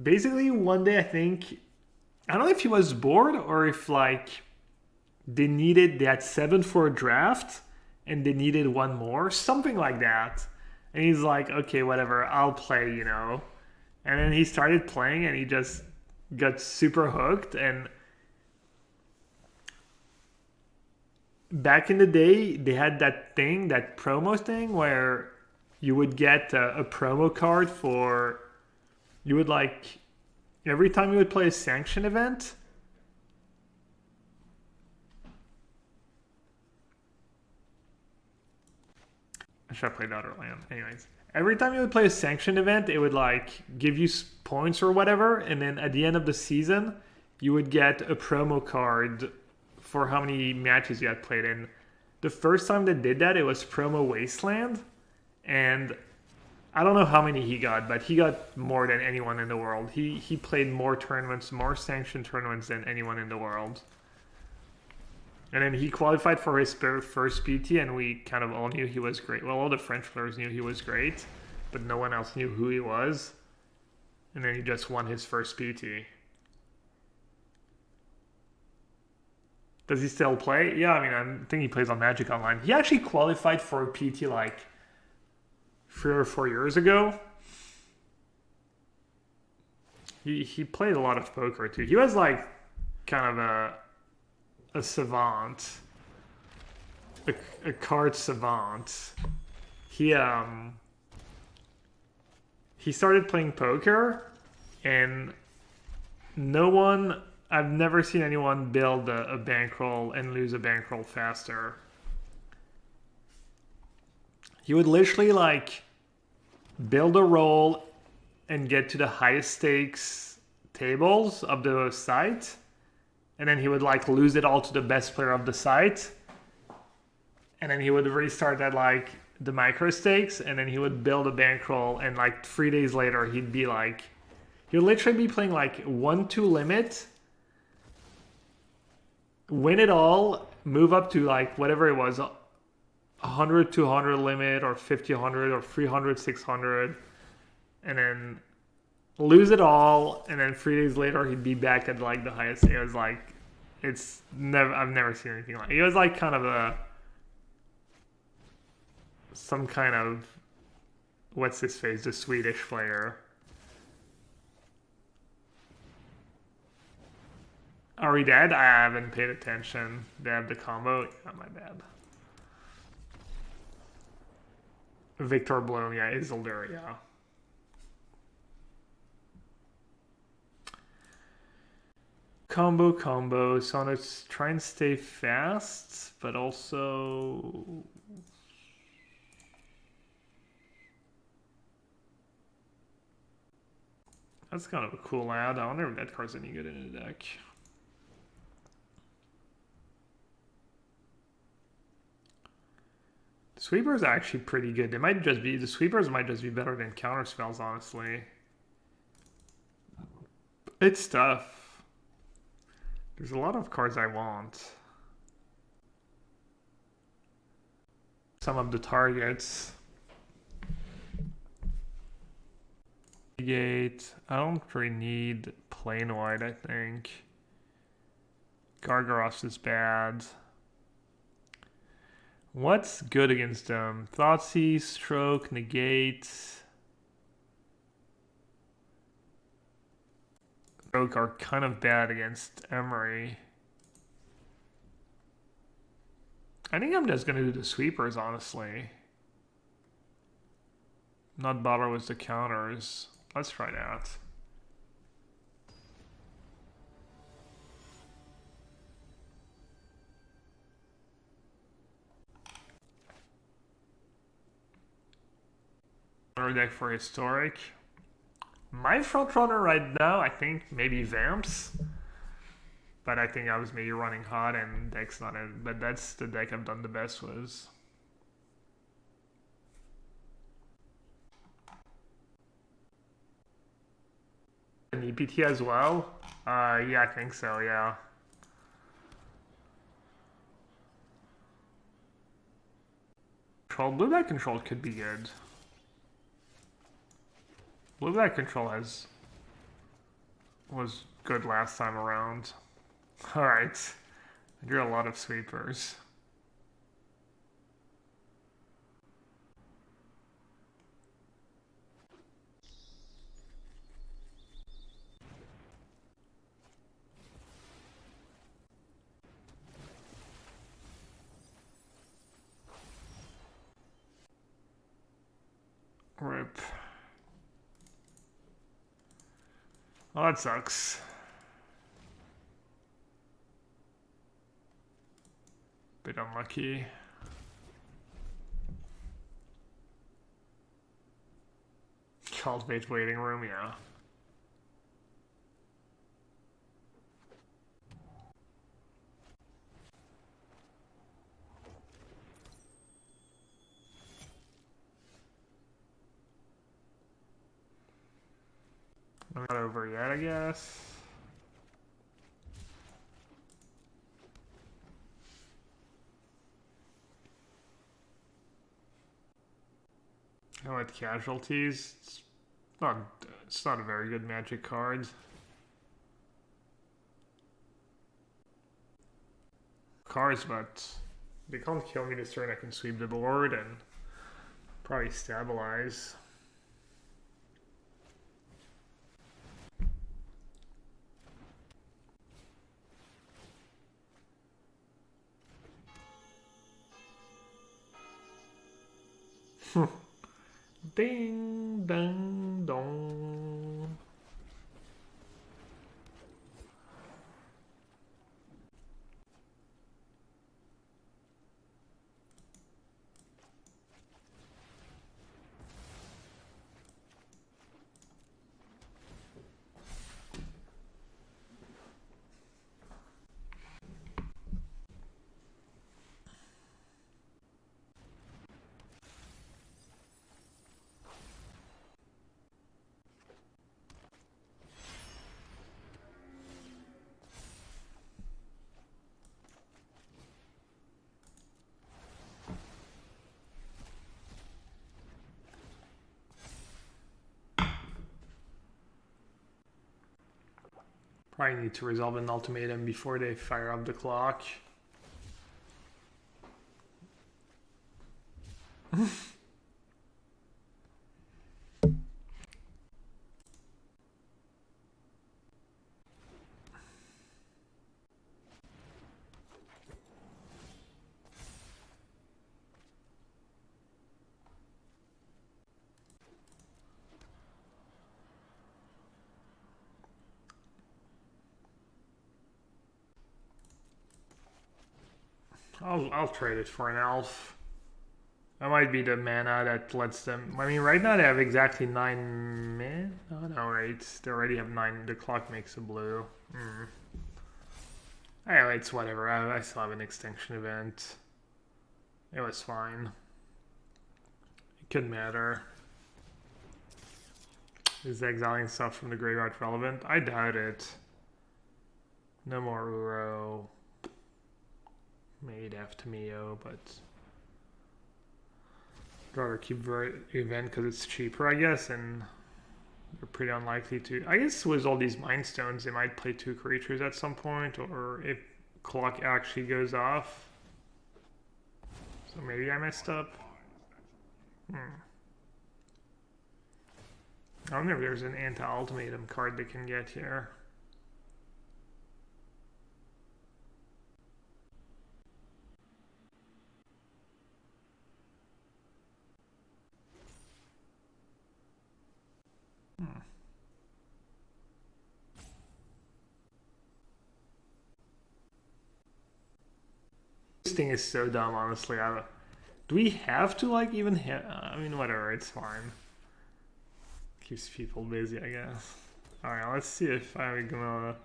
basically one day I think, I don't know if he was bored or if like they had 7 for a draft and they needed one more, something like that. And he's like, okay, whatever, I'll play, you know. And then he started playing and he just got super hooked. And back in the day, they had that thing, that promo thing, where you would get a promo card for, you would like, every time you would play a sanction event, I should have played that early on. Anyways, every time you would play a sanctioned event, it would like give you points or whatever, and then at the end of the season, you would get a promo card for how many matches you had played. And the first time they did that, it was Promo Wasteland, and I don't know how many he got, but he got more than anyone in the world. He played more tournaments, more sanctioned tournaments than anyone in the world. And then he qualified for his first PT, and we kind of all knew he was great. Well, all the French players knew he was great, but no one else knew who he was. And then he just won his first PT. Does he still play? Yeah, I mean, I think he plays on Magic Online. He actually qualified for a PT like 3 or 4 years ago. He played a lot of poker too. He was like kind of a savant, a card savant. He started playing poker, and I've never seen anyone build a bankroll and lose a bankroll faster. He would literally like build a roll and get to the highest stakes tables of the site, and then he would like lose it all to the best player of the site, and then he would restart at like the micro stakes, and then he would build a bankroll, and like 3 days later he would literally be playing like 1-2 limit, win it all, move up to like whatever it was, 100 200 limit, or 50 100, or 300 600, and then lose it all, and then 3 days later he'd be back at like the highest. It was like, I've never seen anything like it. It was like kind of some kind of, what's his face, the Swedish player. Are we dead? I haven't paid attention. They have the combo. Yeah, my bad. Victor Bloom, yeah, Isildur, yeah. Combo. So I'm gonna try and stay fast, but also that's kind of a cool ad. I wonder if that card's any good in the deck. Sweepers are actually pretty good. The sweepers might just be better than counter spells, honestly. It's tough. There's a lot of cards I want. Some of the targets. Gate. I don't really need plain white, I think. Gargaros is bad. What's good against them? Thoughtseize, Stroke, Negate. Stroke are kind of bad against Emery. I think I'm just going to do the sweepers, honestly. Not bother with the counters. Let's try that. Deck for historic. My front runner right now, I think maybe Vamps, but I think I was maybe running hot and deck's not it. But that's the deck I've done the best with. An EPT as well? Yeah, I think so. Yeah. Blue black control could be good. Blue black control has was good last time around. Alright. I drew a lot of sweepers. Rip. Well, that sucks. Bit unlucky. Cultivate waiting room, yeah. Not over yet, I guess. I like casualties. It's not a very good magic card. Cards, but they can't kill me this turn. I can sweep the board and probably stabilize. Ding, dang, dong. Probably need to resolve an ultimatum before they fire up the clock. I'll trade it for an elf. That might be the mana that lets them. I mean, right now they have exactly 9 mana. Oh no, right? They already have 9. The clock makes a blue. Anyway, it's whatever. I still have an extinction event. It was fine. It could matter. Is exiling stuff from the graveyard relevant? I doubt it. No more Uro. Made after Mio, but I'd rather keep event because it's cheaper, I guess, and they're pretty unlikely to. I guess with all these Mind Stones, they might play 2 creatures at some point, or if clock actually goes off. So maybe I messed up. I wonder if there's an anti-ultimatum card they can get here. This thing is so dumb, honestly. Do we have to like even hit? I mean, whatever, it's fine. Keeps people busy, I guess. Alright, let's see if I'm gonna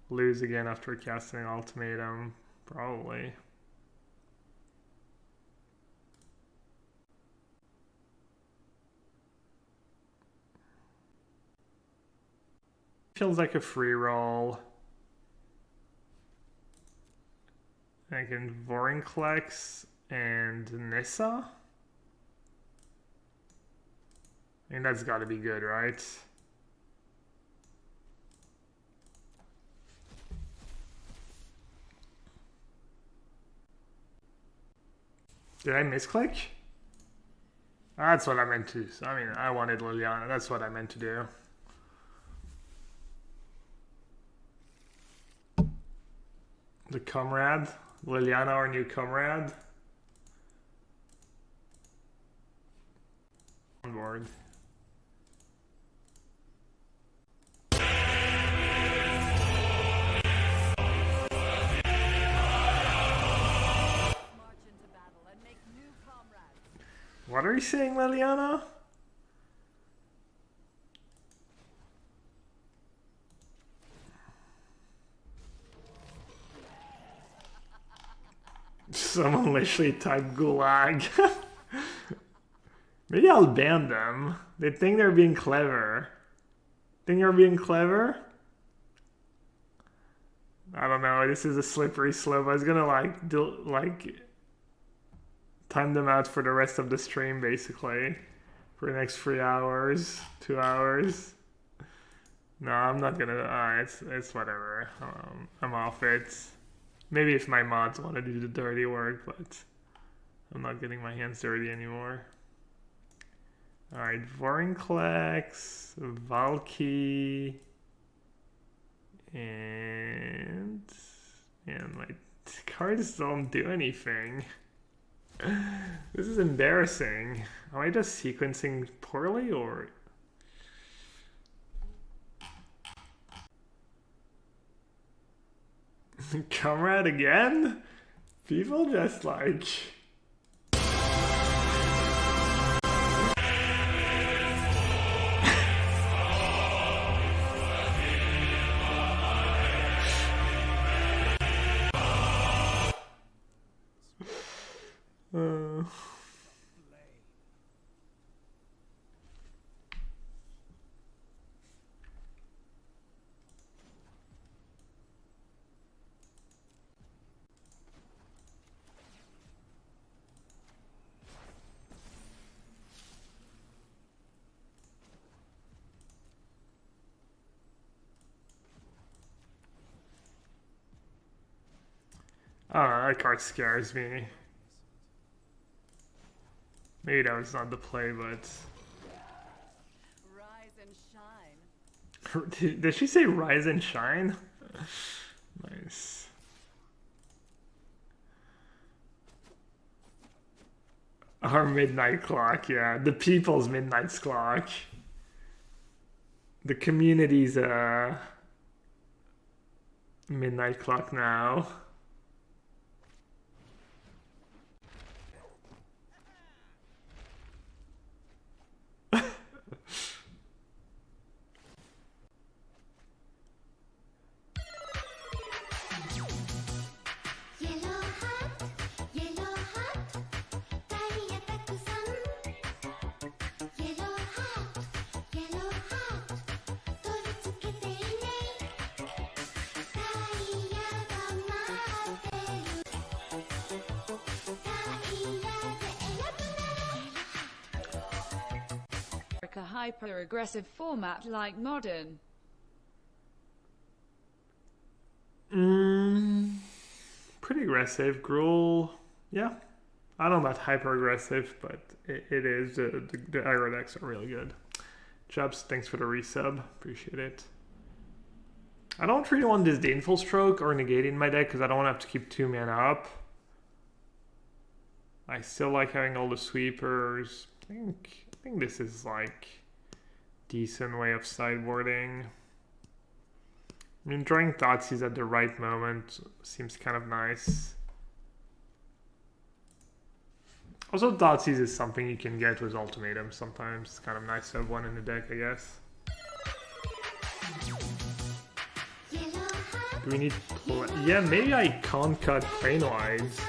lose again after casting an ultimatum. Probably. Feels like a free roll. I can Vorinclex and Nissa. I mean, that's got to be good, right? Did I misclick? That's what I meant to. I mean, I wanted Liliana. That's what I meant to do. The comrade. Liliana, our new comrade. On board. What are you saying, Liliana? Someone literally typed gulag. Maybe I'll ban them. They think they're being clever. Think you're being clever? I don't know. This is a slippery slope. I was gonna like time them out for the rest of the stream, basically, for the next 3 hours, 2 hours. No, I'm not gonna. It's whatever. I'm off it. Maybe if my mods want to do the dirty work, but I'm not getting my hands dirty anymore. All right, Vorinclex, Valky, and my cards don't do anything. This is embarrassing. Am I just sequencing poorly, or? Comrade again? People just like... that card scares me. Maybe that was not the play, but... Rise and shine. Did she say rise and shine? Nice. Our midnight clock, yeah. The people's midnight clock. The community's midnight clock now. A hyper-aggressive format like modern. Pretty aggressive. Gruul, yeah. I don't know about hyper-aggressive, but it is. The aggro decks are really good. Chubbs, thanks for the resub. Appreciate it. I don't really want Disdainful Stroke or Negate in my deck because I don't want to have to keep 2 mana up. I still like having all the sweepers. I think this is like decent way of sideboarding. I mean, drawing Thoughtseize at the right moment seems kind of nice. Also, Thoughtseize is something you can get with Ultimatum sometimes. It's kind of nice to have one in the deck, I guess. Do we need... Yeah, maybe I can't cut Planewise.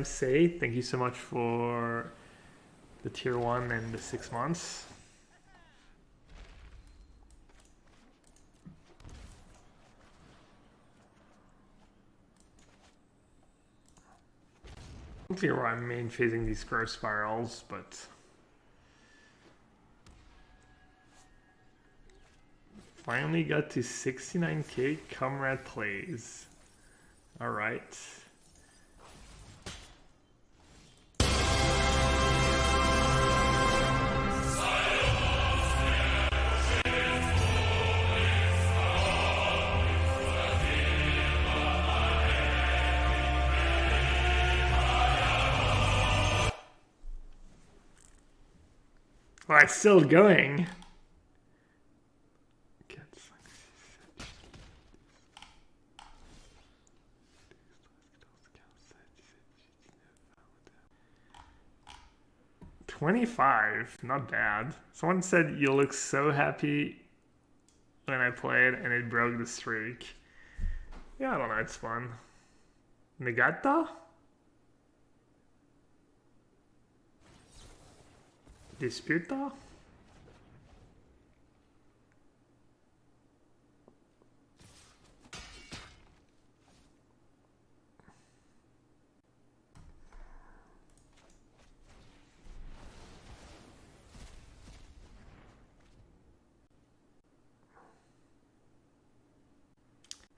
Say thank you so much for the tier 1 and the 6 months. Don't see why I'm main phasing these growth spirals, but finally got to 69k comrade plays. All right. Well, it's still going. $25, not bad. Someone said you look so happy when I played and it broke the streak. Yeah, I don't know, it's fun. Negata? Disputa?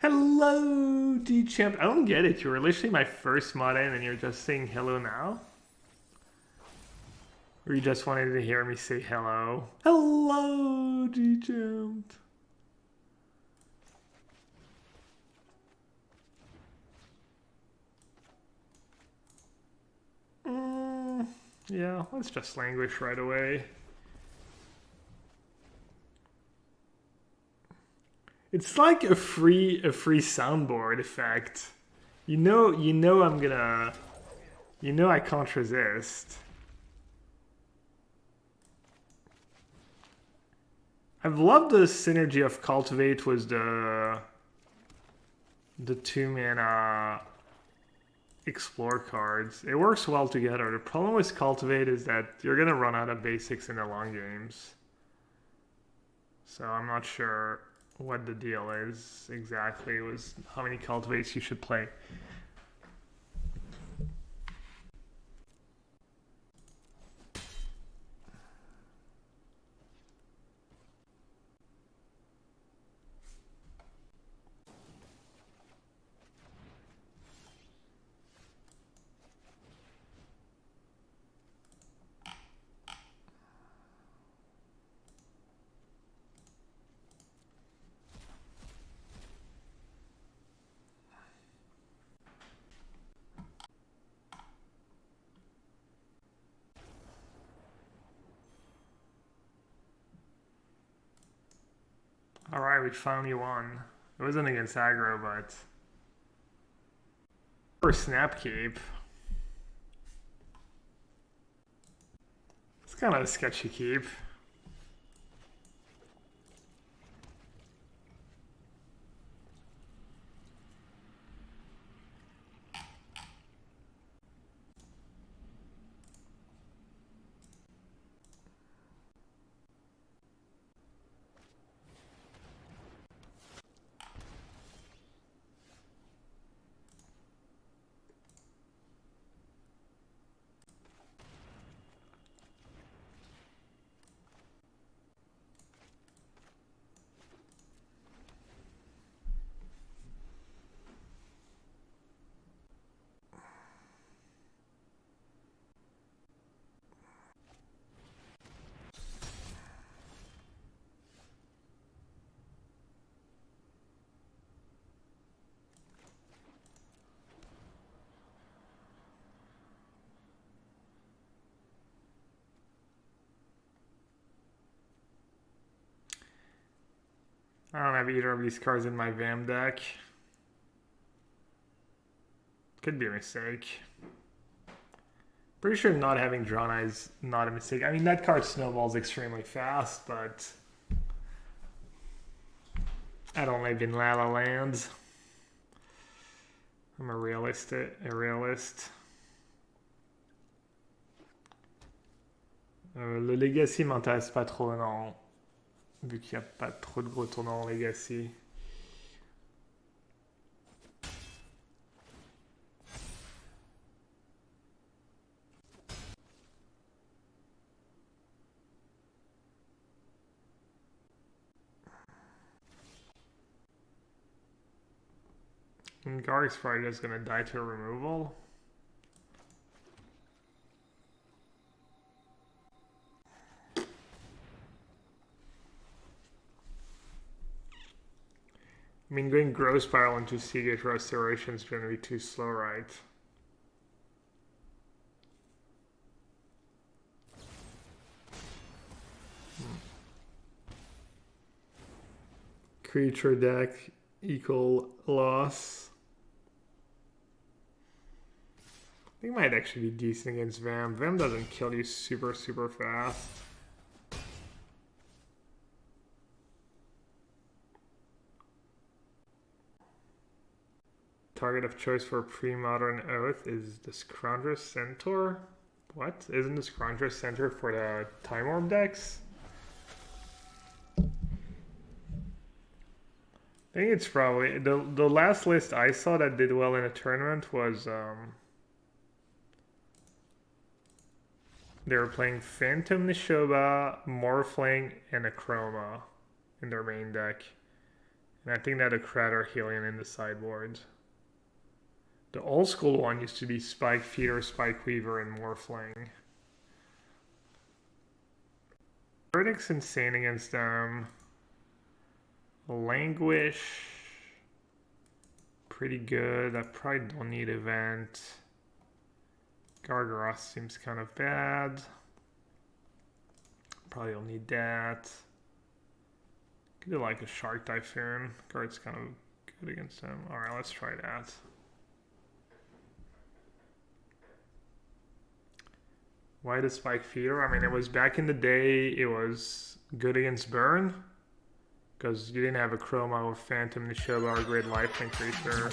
Hello, D-Champ. I don't get it. You were literally my first mod in and you're just saying hello now? Or you just wanted to hear me say hello? Hello, D-Champ. Yeah, let's just languish right away. It's like a free soundboard effect. You know I'm gonna, I can't resist. I've loved the synergy of Cultivate with the 2-mana Explore cards. It works well together. The problem with Cultivate is that you're gonna run out of basics in the long games. So I'm not sure what the deal is exactly with how many cultivates you should play. Alright, we finally won. It wasn't against aggro, but for snap keep. It's kind of a sketchy keep. I don't have either of these cards in my VAM deck. Could be a mistake. Pretty sure not having Drawn Eye is not a mistake. I mean, that card snowballs extremely fast, but I don't live in La La Land. I'm a realist. Le Legacy m'intéresse pas trop, non. Vu qu'il n'y a pas trop de gros tournois en Legacy. And Garg's probably just gonna die to a removal. I mean, going Growth Spiral into Seagate Restoration is going to be too slow, right? Creature deck equal loss. I think it might actually be decent against Vam. Vam doesn't kill you super fast. Target of choice for pre-modern Oath is the Scrounger's Centaur. What? Isn't the Scrounger's Centaur for the Time Orb decks? I think it's probably the last list I saw that did well in a tournament was they were playing Phantom Nishoba, Morphling, and a Chroma in their main deck. And I think they had a Crater Helion in the sideboard. The old school one used to be Spike Feeder, Spike Weaver, and Morphling. Verdict's insane against them. Languish. Pretty good. I probably don't need Event. Gargaroth seems kind of bad. Probably don't need that. Could do like a Shark Typhoon. Guard's kind of good against them. Alright, let's try that. Why the Spike Feeder? I mean, it was back in the day, it was good against Burn. Because you didn't have a Chroma or Phantom Nishoba or Great Lifelink creature.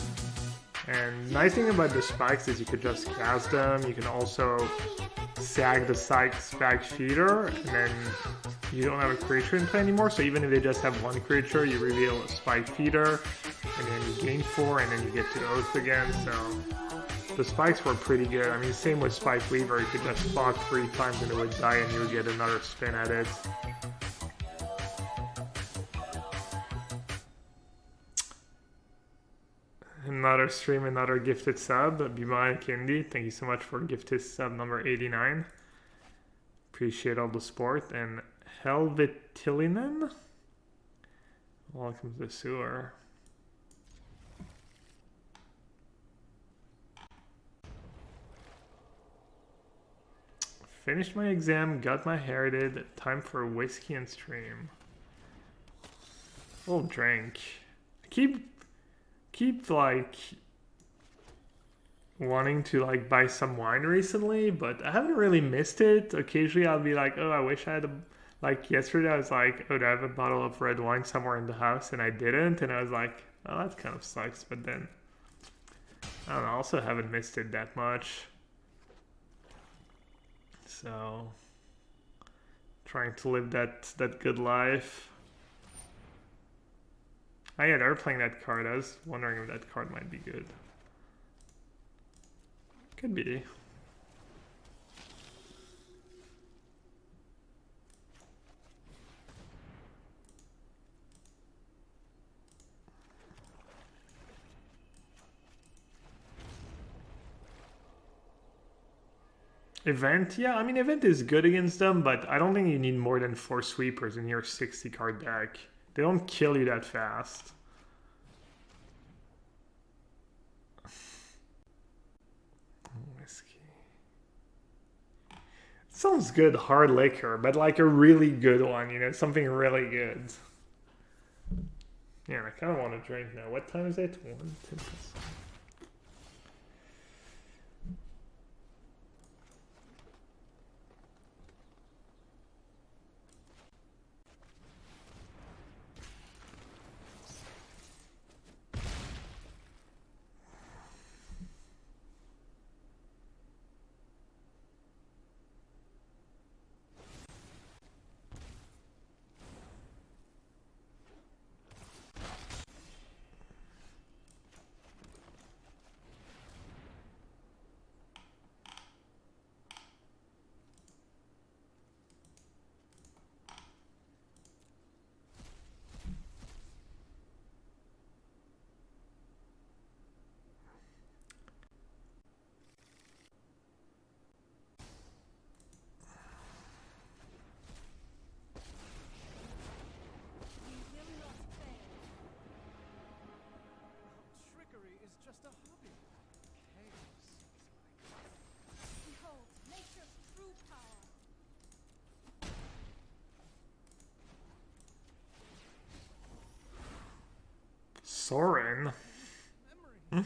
And nice thing about the spikes is you could just cast them. You can also sag the Spike Feeder, and then you don't have a creature in play anymore. So even if they just have one creature, you reveal a Spike Feeder, and then you gain 4, and then you get to Oath again. So the spikes were pretty good. I mean, same with Spike Weaver. You could just block 3 times and it would die, and you would get another spin at it. Another stream, another gifted sub. Bimai Kindi, thank you so much for gifted sub number 89. Appreciate all the support. And Helvetilinen, welcome to the sewer. Finished my exam, got my heritage. Time for whiskey and stream. Little drink. Keep like wanting to like buy some wine recently, but I haven't really missed it. Occasionally I'll be like, oh, I wish I had like yesterday I was like, oh, do I have a bottle of red wine somewhere in the house? And I didn't, and I was like, oh, that kind of sucks. But then I don't know, I also haven't missed it that much. So trying to live that good life. Oh yeah, they're playing that card. I was wondering if that card might be good. Could be. Event? Yeah, I mean, Event is good against them, but I don't think you need more than 4 sweepers in your 60 card deck. They don't kill you that fast. Whiskey. Sounds good, hard liquor, but like a really good one, you know, something really good. Yeah, I kind of want to drink now. What time is it? 1:10. Soren. Hmm?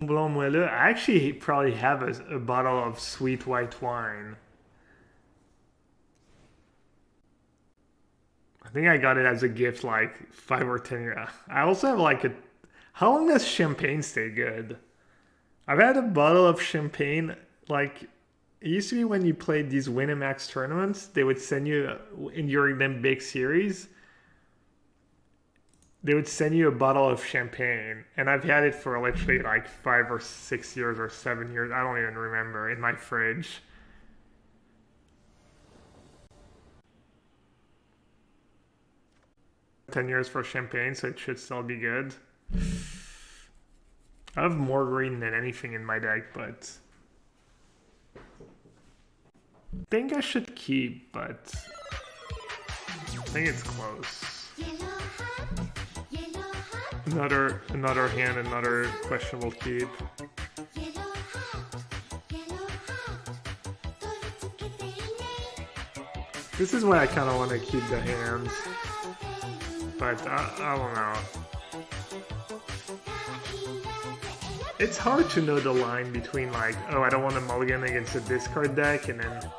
Blanc moelleux. I actually probably have a bottle of sweet white wine. I think I got it as a gift like 5 or 10 years. I also have like a. How long does champagne stay good? I've had a bottle of champagne like. It used to be when you played these Winamax tournaments, they would send you, during them big series, they would send you a bottle of champagne. And I've had it for literally like 5 or 6 years or 7 years. I don't even remember, in my fridge. $10 for champagne, so it should still be good. I have more green than anything in my deck, but I think I should keep, but I think it's close. Another hand, another questionable keep. This is why I kind of want to keep the hands, but I don't know. It's hard to know the line between like, oh, I don't want to mulligan against a discard deck, and then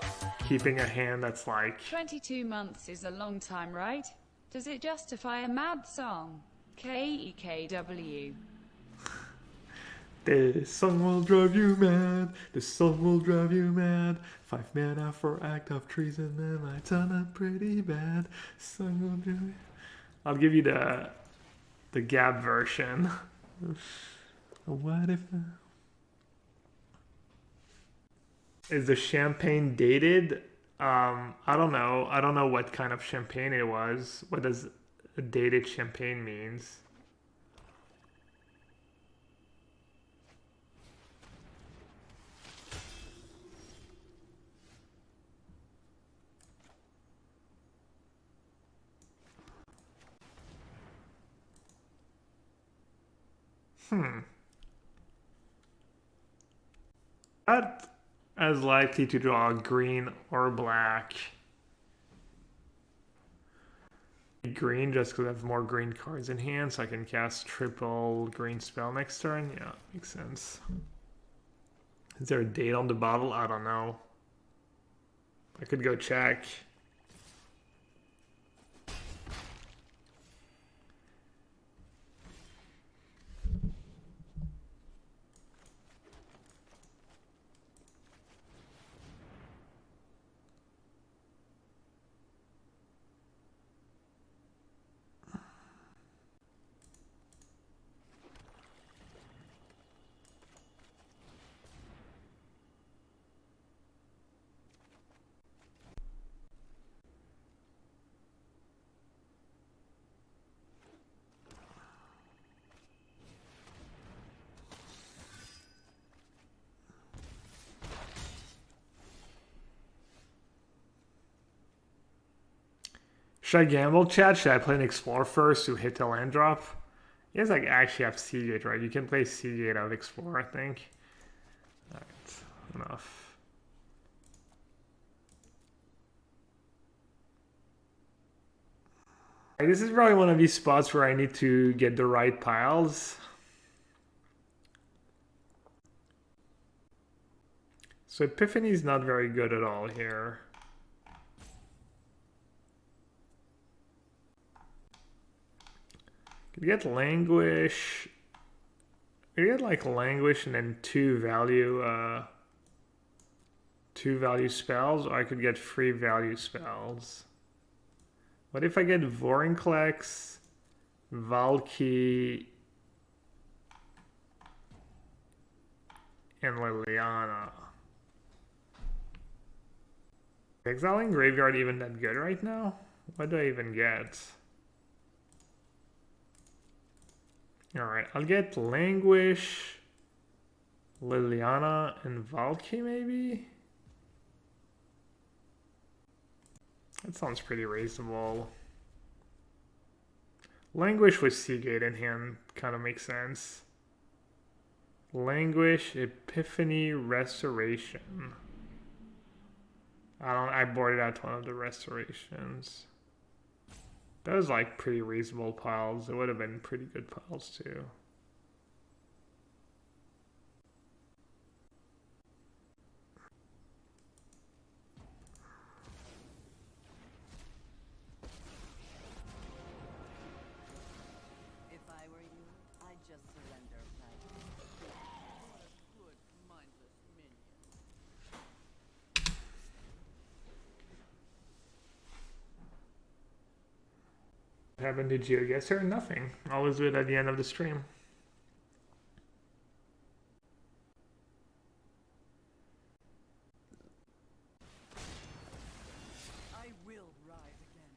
keeping a hand that's like... 22 months is a long time, right? Does it justify a mad song? KEKW. This song will drive you mad. This song will drive you mad. 5 mana for act of treason, and I turn up pretty bad. Song will drive you... I'll give you the Gab version. What if... Is the champagne dated? I don't know. I don't know what kind of champagne it was. What does a dated champagne means? Not as likely to draw green or black. Green just because I have more green cards in hand, so I can cast triple green spell next turn. Yeah, makes sense. Is there a date on the bottle? I don't know. I could go check. Should I gamble, chat? Should I play an Explore first to hit the land drop? You guys like actually have Seagate, right? You can play Seagate out of Explore, I think. Alright, enough. This is probably one of these spots where I need to get the right piles. So Epiphany is not very good at all here. Could get Languish. Could get like Languish and then two value spells, or I could get 3 value spells. What if I get Vorinclex, Valky, and Liliana? Exiling Graveyard even that good right now? What do I even get? Alright, I'll get Languish, Liliana, and Valky maybe? That sounds pretty reasonable. Languish with Seagate in hand kind of makes sense. Languish, Epiphany, Restoration. I boarded out one of the restorations. Those like pretty reasonable piles. It would have been pretty good piles too. If I were you, I'd just surrender. What a good, mindless minion. What happened to GeoGuessr? Nothing. Always do it at the end of the stream. I will rise again.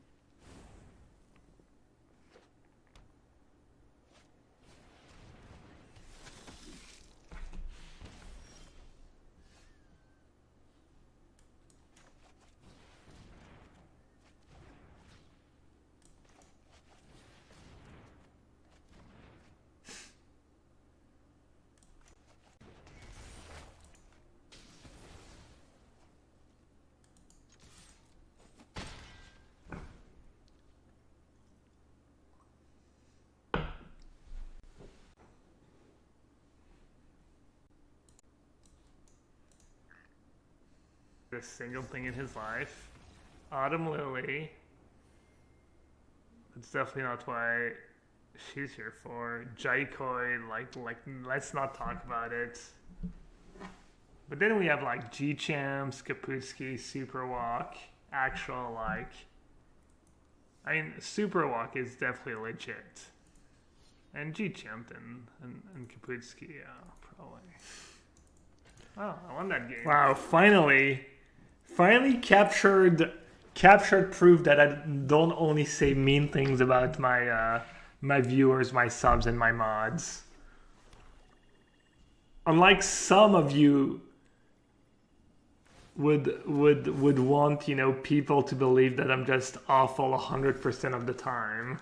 This single thing in his life. Autumn Lily. That's definitely not why she's here for. Jaikoi, like, let's not talk about it. But then we have like G-Champs, Kaputski, Superwalk, actual like. I mean, Superwalk is definitely legit. And G-Champ and Kaputski, yeah, probably. Oh, I won that game. Wow, finally captured proof that I don't only say mean things about my my viewers, my subs, and my mods. Unlike some of you would want, you know, people to believe that I'm just awful 100% of the time.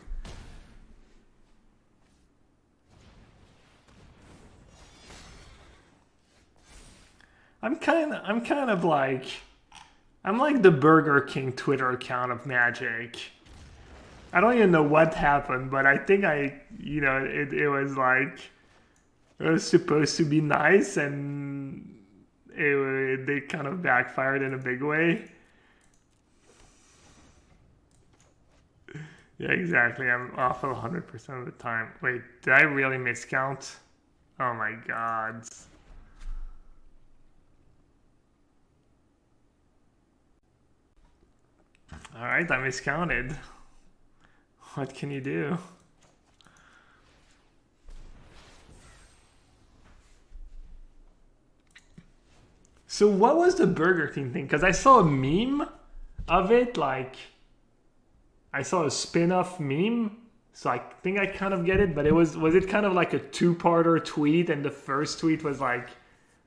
I'm like the Burger King Twitter account of Magic. I don't even know what happened, but I think it was like, it was supposed to be nice, and they kind of backfired in a big way. Yeah, exactly. I'm off 100% of the time. Wait, did I really miscount? Oh my god. Alright, I miscounted. What can you do? So what was the Burger King thing? Because I saw a meme of it, like, I saw a spin-off meme, so I think I kind of get it, but was it kind of like a two-parter tweet, and the first tweet was like,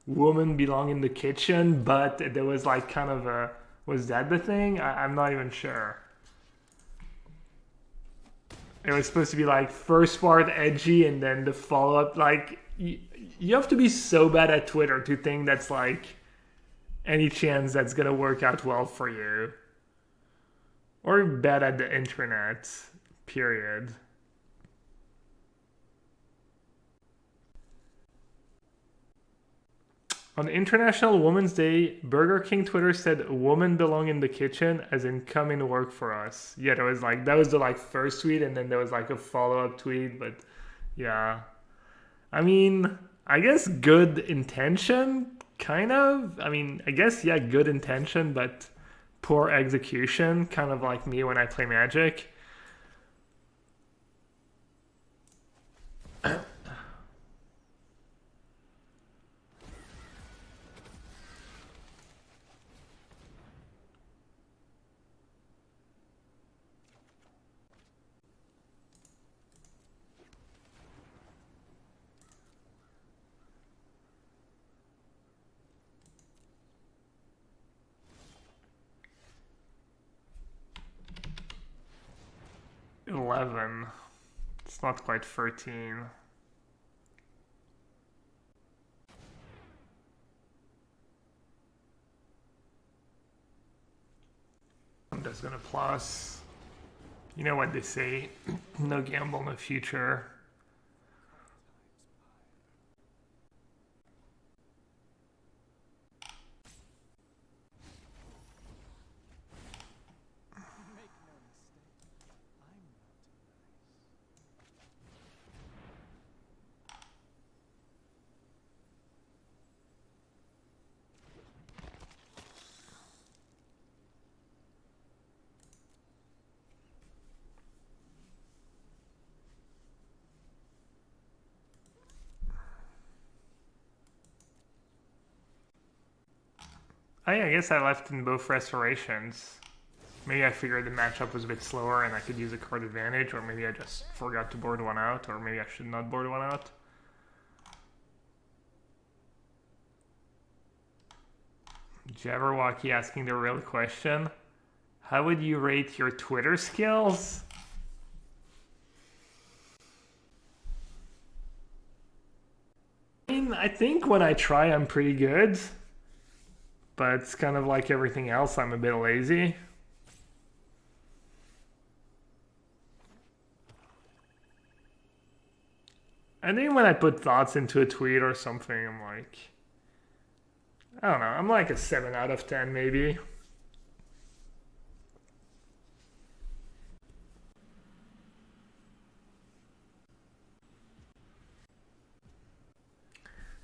woman belong in the kitchen, but there was like kind of a, was that the thing? I'm not even sure. It was supposed to be like first part edgy, and then the follow-up, like, you have to be so bad at Twitter to think that's like any chance that's gonna work out well for you. Or bad at the internet, period. On International Women's Day, Burger King Twitter said women belong in the kitchen, as in come and work for us. Yeah, there was like, that was the like first tweet, and then there was like a follow-up tweet, but yeah. I mean, I guess good intention, kind of. I mean, I guess, yeah, good intention, but poor execution, kind of like me when I play Magic. $11. It's not quite $13. just gonna plus. You know what they say, no gamble, no future. Oh yeah, I guess I left in both restorations. Maybe I figured the matchup was a bit slower and I could use a card advantage, or maybe I just forgot to board one out, or maybe I should not board one out. Jabberwocky asking the real question. How would you rate your Twitter skills? I mean, I think when I try, I'm pretty good. But it's kind of like everything else, I'm a bit lazy. I think when I put thoughts into a tweet or something, I'm like, I don't know, I'm like a 7 out of 10 maybe.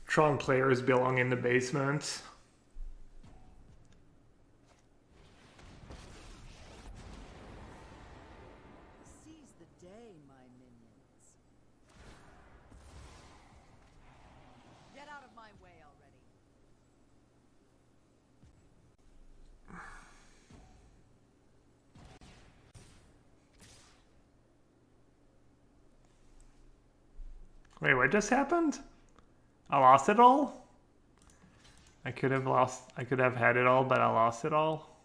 Tron players belong in the basement. Seize the day, my minions. Get out of my way already. Wait, what just happened? I lost it all? I could have had it all, but I lost it all.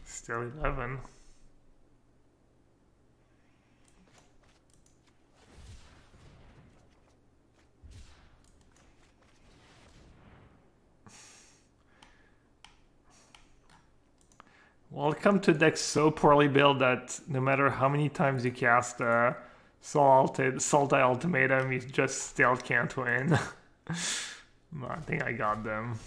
Still 11. Welcome to deck so poorly built that no matter how many times you cast Sultai Ultimatum, you just still can't win. I think I got them.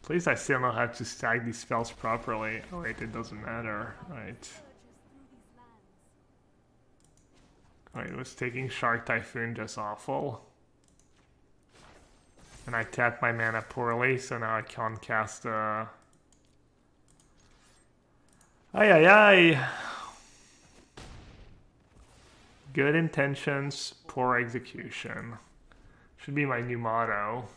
At least I still know how to stack these spells properly. Oh wait, it doesn't matter. Right. Wait, was taking Shark Typhoon just awful? And I tapped my mana poorly, so now I can't cast Ay ay ay! Good intentions, poor execution. Should be my new motto.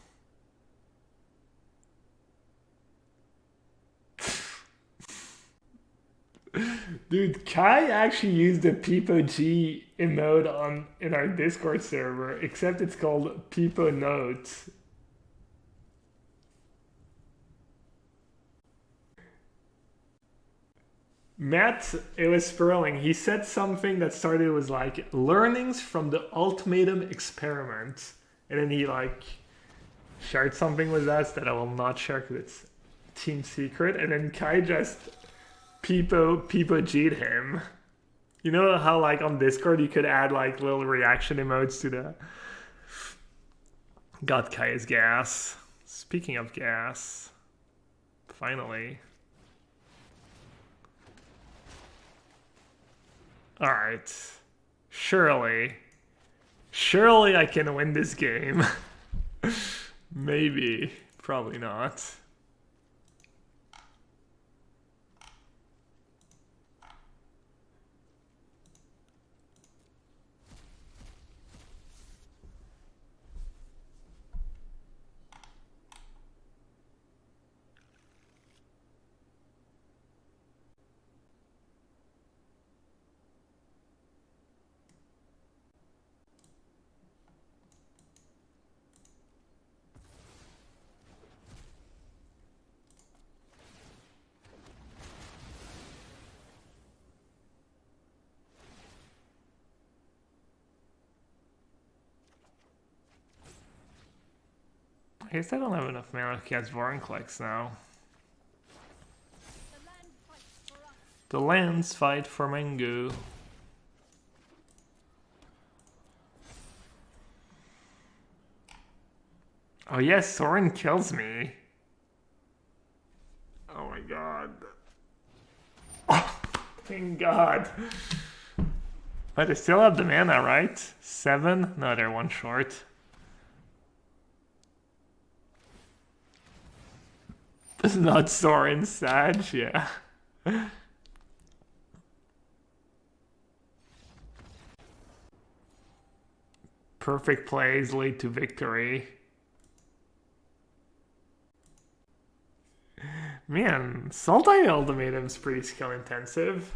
Dude, Kai actually used the Peepo G emote in our Discord server, except it's called Peepo Notes. Matt, it was Sperling. He said something that started was like learnings from the ultimatum experiment, and then he like shared something with us that I will not share because it's team secret, and then Kai just Peepo G'd him. You know how like on Discord you could add like little reaction emotes to the... Got Kai's gas. Speaking of gas, finally. Alright. Surely I can win this game. Maybe. Probably not. I guess I don't have enough mana to cast Vorinclex now. The lands fight for Mango. Oh yes, Sorin kills me. Oh my god. Oh, thank god. But I still have the mana, right? 7? No, they're 1 short. It's not Sorin Sag, yeah. Perfect plays lead to victory. Man, Sultai ultimatum's pretty skill intensive.